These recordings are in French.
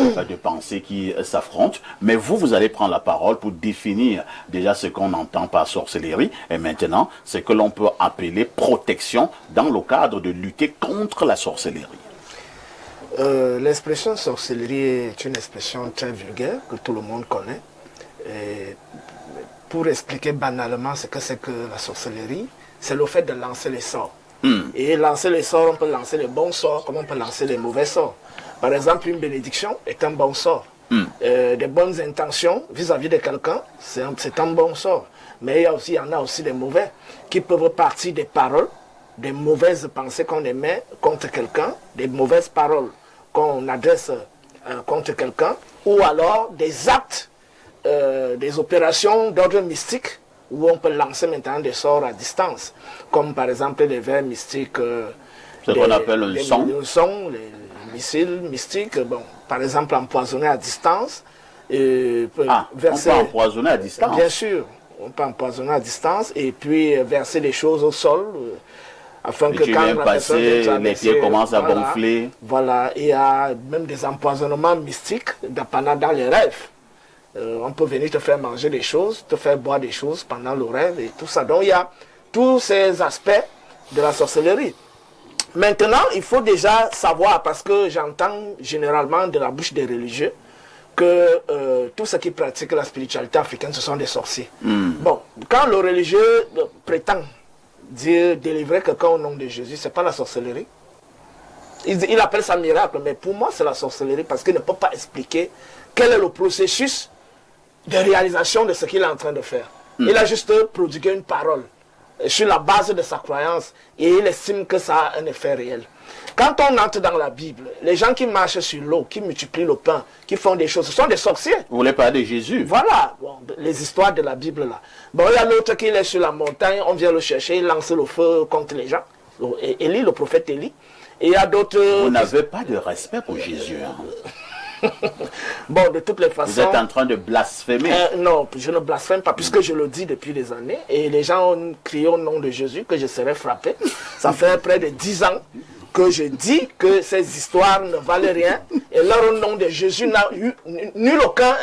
de pensées qui s'affrontent. Mais vous allez prendre la parole pour définir déjà ce qu'on entend par sorcellerie et maintenant ce que l'on peut appeler protection dans le cadre de lutter contre la sorcellerie. L'expression sorcellerie est une expression très vulgaire que tout le monde connaît. Et pour expliquer banalement ce que c'est que la sorcellerie, c'est le fait de lancer les sorts. Et lancer les sorts, on peut lancer les bons sorts comme on peut lancer les mauvais sorts. Par exemple, une bénédiction est un bon sort. Des bonnes intentions vis-à-vis de quelqu'un, c'est un bon sort. Mais il y en a aussi des mauvais qui peuvent partir des paroles, des mauvaises pensées qu'on émet contre quelqu'un, des mauvaises paroles qu'on adresse contre quelqu'un, ou alors des actes, des opérations d'ordre mystique, où on peut lancer maintenant des sorts à distance, comme par exemple les vers mystiques, ce qu'on appelle un son. Les missiles mystiques, bon, par exemple empoisonner à distance. On peut empoisonner à distance? Bien sûr, on peut empoisonner à distance et puis verser des choses au sol, afin que quand la personne vient traverser, les pieds commencent à gonfler. Voilà, il y a même des empoisonnements mystiques pendant dans les rêves. On peut venir te faire manger des choses, te faire boire des choses pendant le rêve et tout ça. Donc il y a tous ces aspects de la sorcellerie. Maintenant, il faut déjà savoir, parce que j'entends généralement de la bouche des religieux, que tous ceux qui pratiquent la spiritualité africaine, ce sont des sorciers. Bon, quand le religieux prétend dire délivrer quelqu'un au nom de Jésus, ce n'est pas la sorcellerie. Il appelle ça miracle, mais pour moi, c'est la sorcellerie, parce qu'il ne peut pas expliquer quel est le processus de réalisation de ce qu'il est en train de faire. Il a juste prodigué une parole sur la base de sa croyance et il estime que ça a un effet réel. Quand on entre dans la Bible, les gens qui marchent sur l'eau, qui multiplient le pain, qui font des choses, ce sont des sorciers. Vous voulez parler de Jésus? Voilà, bon, les histoires de la Bible là. Bon, il y a l'autre qui est sur la montagne, on vient le chercher, il lance le feu contre les gens. Élie, le prophète Élie. Et il y a d'autres... Vous n'avez pas de respect pour Jésus, hein? Bon, de toutes les façons... Vous êtes en train de blasphémer. Non, je ne blasphème pas, puisque je le dis depuis des années. Et les gens ont crié au nom de Jésus que je serais frappé. Ça fait près de 10 ans que je dis que ces histoires ne valaient rien. Et leur nom de Jésus n'a eu nul aucun...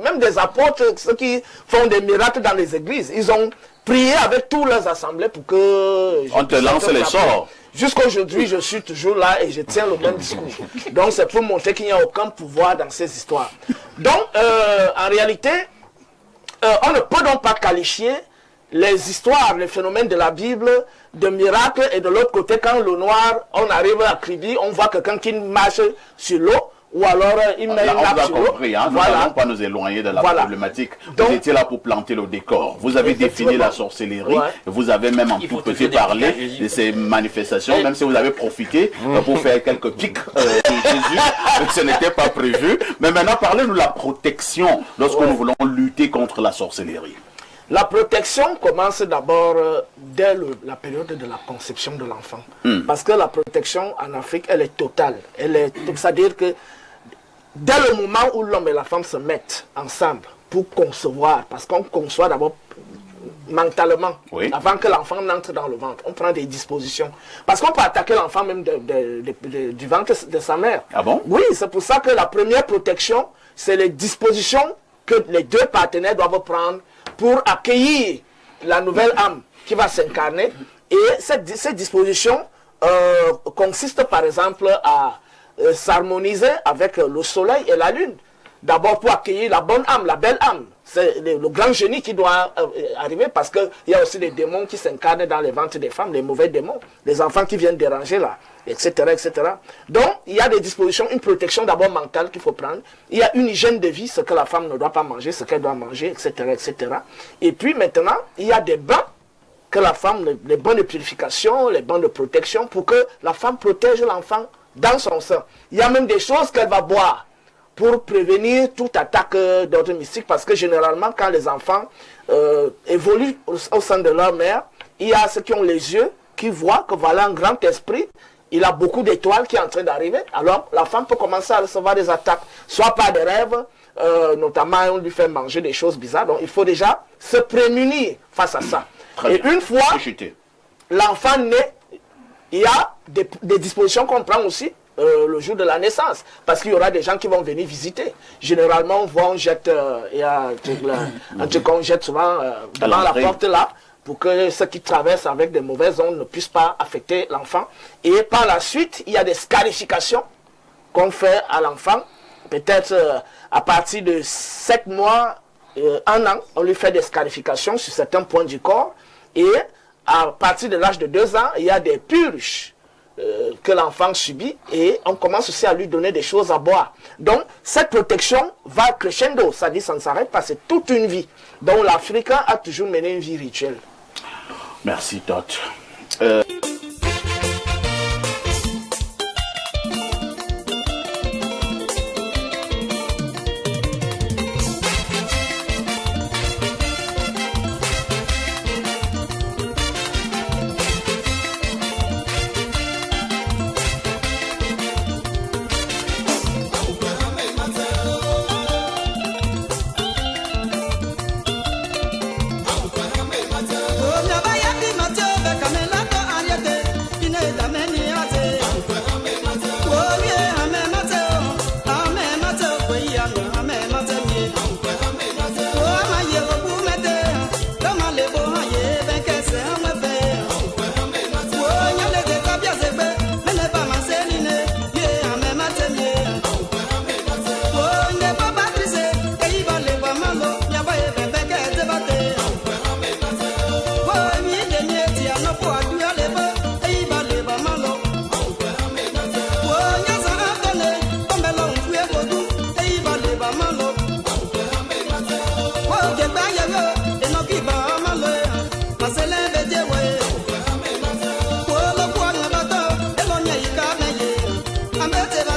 même des apôtres, ceux qui font des miracles dans les églises, ils ont prié avec tous leurs assemblées pour que... On te lance les sorts. Jusqu'aujourd'hui, je suis toujours là et je tiens le même discours. Donc, c'est pour montrer qu'il n'y a aucun pouvoir dans ces histoires. Donc, en réalité, on ne peut donc pas qualifier les histoires, les phénomènes de la Bible de miracles. Et de l'autre côté, quand le noir, on arrive à Kribi, on voit quelqu'un qui marche sur l'eau. Ou alors, il met une nappe sur l'eau. Hein, nous n'allons pas nous éloigner de la problématique. Donc, vous étiez là pour planter le décor. Vous avez défini la sorcellerie. Vous avez même en tout petit parlé de ces manifestations, même si vous avez profité pour faire quelques pics de Jésus. Ce n'était pas prévu. Mais maintenant, parlez-nous de la protection lorsque nous voulons lutter contre la sorcellerie. La protection commence d'abord dès la période de la conception de l'enfant. Parce que la protection en Afrique, elle est totale. C'est-à-dire que dès le moment où l'homme et la femme se mettent ensemble pour concevoir, parce qu'on conçoit d'abord mentalement, avant que l'enfant n'entre dans le ventre, on prend des dispositions. Parce qu'on peut attaquer l'enfant même du ventre de sa mère. Ah bon? Oui, c'est pour ça que la première protection, c'est les dispositions que les deux partenaires doivent prendre pour accueillir la nouvelle âme qui va s'incarner. Et ces dispositions consistent par exemple à s'harmoniser avec le soleil et la lune. D'abord pour accueillir la bonne âme, la belle âme. C'est le grand génie qui doit arriver, parce qu'il y a aussi des démons qui s'incarnent dans les ventres des femmes, les mauvais démons, les enfants qui viennent déranger là, etc., etc. Donc, il y a des dispositions, une protection d'abord mentale qu'il faut prendre. Il y a une hygiène de vie, ce que la femme ne doit pas manger, ce qu'elle doit manger, etc., etc. Et puis maintenant, il y a des bains que la femme, les bains de purification, les bains de protection, pour que la femme protège l'enfant dans son sein. Il y a même des choses qu'elle va boire pour prévenir toute attaque d'ordre mystique, parce que généralement, quand les enfants évoluent au sein de leur mère, il y a ceux qui ont les yeux, qui voient que voilà un grand esprit, il a beaucoup d'étoiles qui est en train d'arriver. Alors, la femme peut commencer à recevoir des attaques, soit par des rêves, notamment on lui fait manger des choses bizarres. Donc, il faut déjà se prémunir face à ça. Et une fois l'enfant naît, il y a des dispositions qu'on prend aussi le jour de la naissance, parce qu'il y aura des gens qui vont venir visiter. Généralement, on jette, on jette souvent devant la porte là, pour que ceux qui traversent avec des mauvaises ondes ne puissent pas affecter l'enfant. Et par la suite, il y a des scarifications qu'on fait à l'enfant. Peut-être à partir de 7 mois, 1 an, on lui fait des scarifications sur certains points du corps. Et à partir de l'âge de 2 ans, il y a des purges que l'enfant subit et on commence aussi à lui donner des choses à boire. Donc, cette protection va crescendo, ça dit ça ne s'arrête pas, c'est toute une vie. Donc, l'Africain a toujours mené une vie rituelle. Merci, Tot. I'm